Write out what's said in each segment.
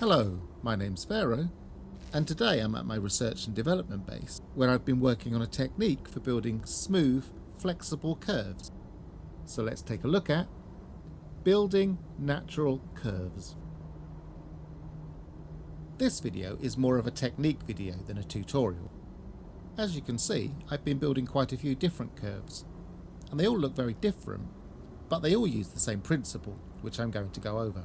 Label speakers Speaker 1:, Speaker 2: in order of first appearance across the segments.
Speaker 1: Hello, my name's Pharaoh, and today I'm at my research and development base where I've been working on a technique for building smooth, flexible curves. So let's take a look at building natural curves. This video is more of a technique video than a tutorial. As you can see, I've been building quite a few different curves, and they all look very different, but they all use the same principle, which I'm going to go over.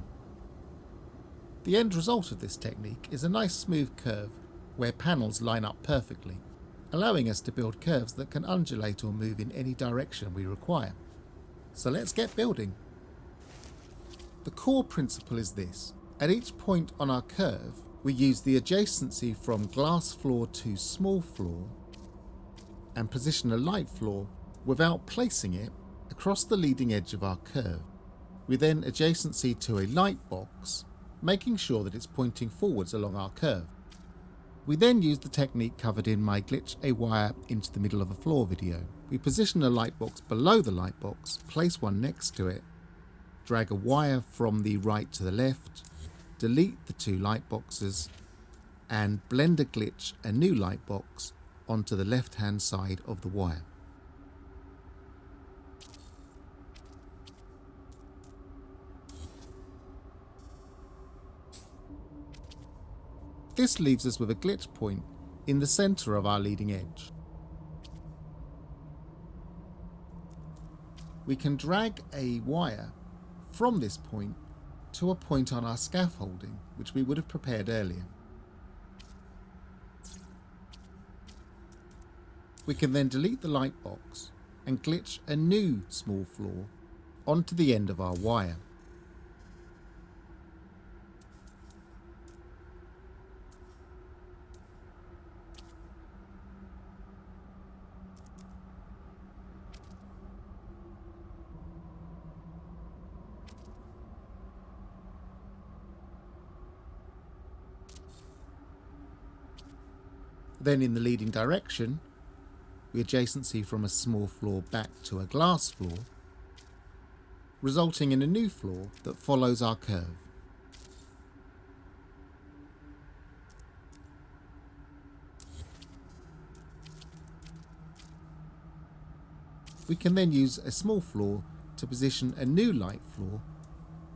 Speaker 1: The end result of this technique is a nice smooth curve where panels line up perfectly, allowing us to build curves that can undulate or move in any direction we require. So let's get building. The core principle is this. At each point on our curve, we use the adjacency from glass floor to small floor and position a light floor without placing it across the leading edge of our curve. We then adjacency to a light box, making sure that it's pointing forwards along our curve. We then use the technique covered in my glitch a wire into the middle of a floor video. We position a light box below the light box, place one next to it, drag a wire from the right to the left, delete the two light boxes, and blender glitch a new light box onto the left hand side of the wire. This leaves us with a glitch point in the centre of our leading edge. We can drag a wire from this point to a point on our scaffolding, which we would have prepared earlier. We can then delete the light box and glitch a new small floor onto the end of our wire. Then in the leading direction, we adjacency from a small floor back to a glass floor, resulting in a new floor that follows our curve. We can then use a small floor to position a new light floor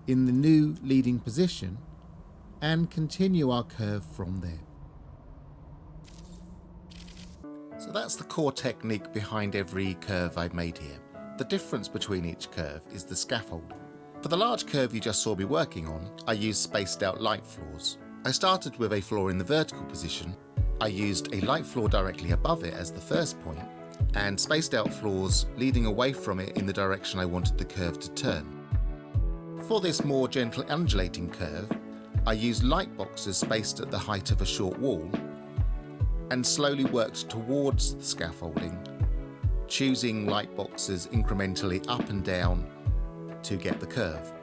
Speaker 1: in the new leading position and continue our curve from there. So that's the core technique behind every curve I've made here. The difference between each curve is the scaffold. For the large curve you just saw me working on, I used spaced out light floors. I started with a floor in the vertical position. I used a light floor directly above it as the first point, and spaced out floors leading away from it in the direction I wanted the curve to turn. For this more gentle undulating curve, I used light boxes spaced at the height of a short wall, and slowly worked towards the scaffolding, choosing light boxes incrementally up and down to get the curve.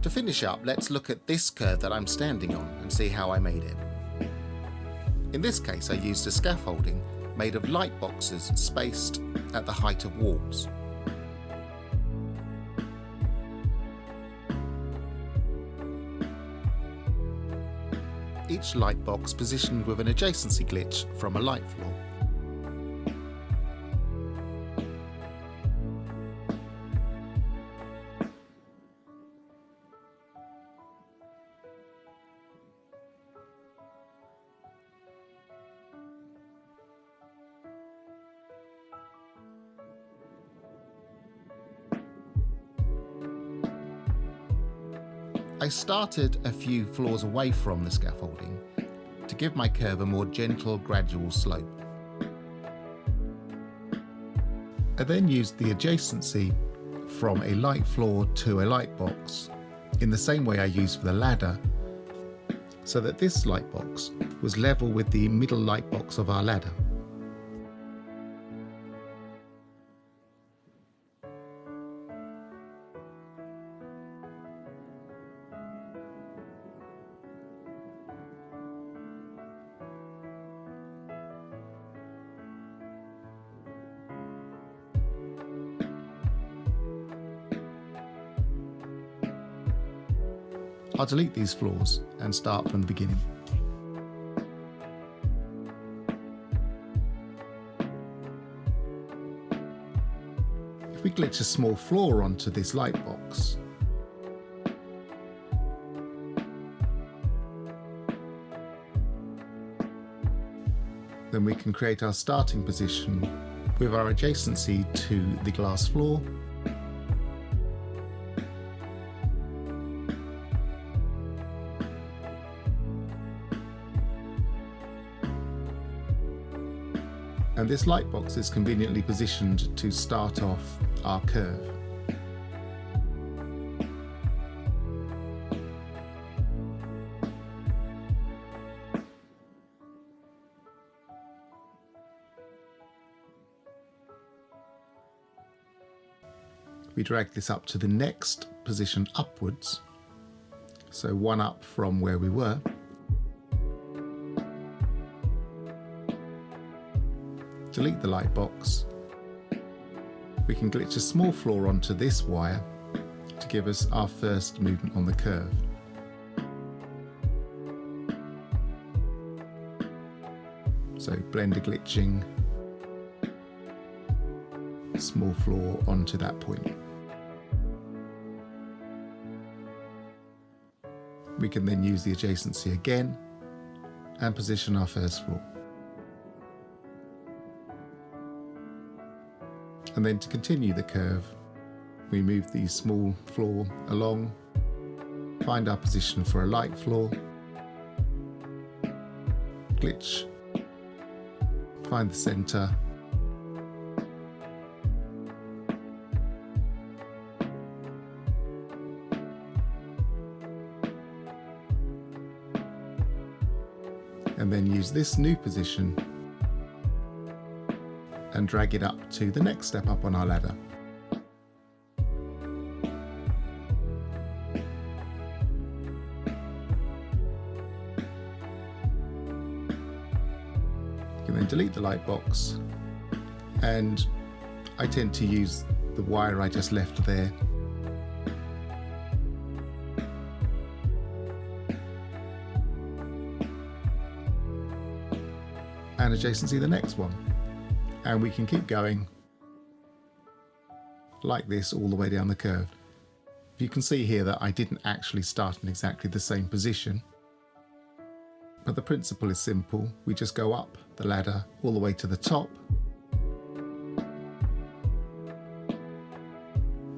Speaker 1: To finish up, let's look at this curve that I'm standing on and see how I made it. In this case, I used a scaffolding made of light boxes spaced at the height of walls. Each light box positioned with an adjacency glitch from a light floor. I started a few floors away from the scaffolding to give my curve a more gentle, gradual slope. I then used the adjacency from a light floor to a light box in the same way I used for the ladder, so that this light box was level with the middle light box of our ladder. I'll delete these floors and start from the beginning. If we glitch a small floor onto this light box, then we can create our starting position with our adjacency to the glass floor, and this light box is conveniently positioned to start off our curve. We drag this up to the next position upwards, so one up from where we were. Delete the light box. We can glitch a small floor onto this wire to give us our first movement on the curve. So blender glitching, small floor onto that point. We can then use the adjacency again and position our first floor. And then to continue the curve, we move the small floor along, find our position for a light floor, glitch, find the center, and then use this new position and drag it up to the next step up on our ladder. You can then delete the light box, and I tend to use the wire I just left there and adjacency the next one. And we can keep going like this all the way down the curve. You can see here that I didn't actually start in exactly the same position, but the principle is simple. We just go up the ladder all the way to the top,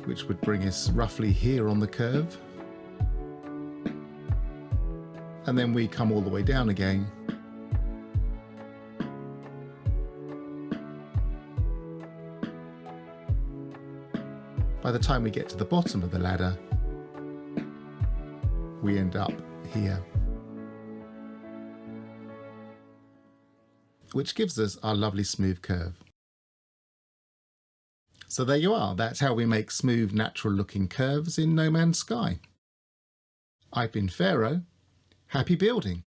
Speaker 1: which would bring us roughly here on the curve, and then we come all the way down again. By the time we get to the bottom of the ladder, we end up here, which gives us our lovely smooth curve. So there you are, that's how we make smooth, natural looking curves in No Man's Sky. I've been Pharaoh, happy building!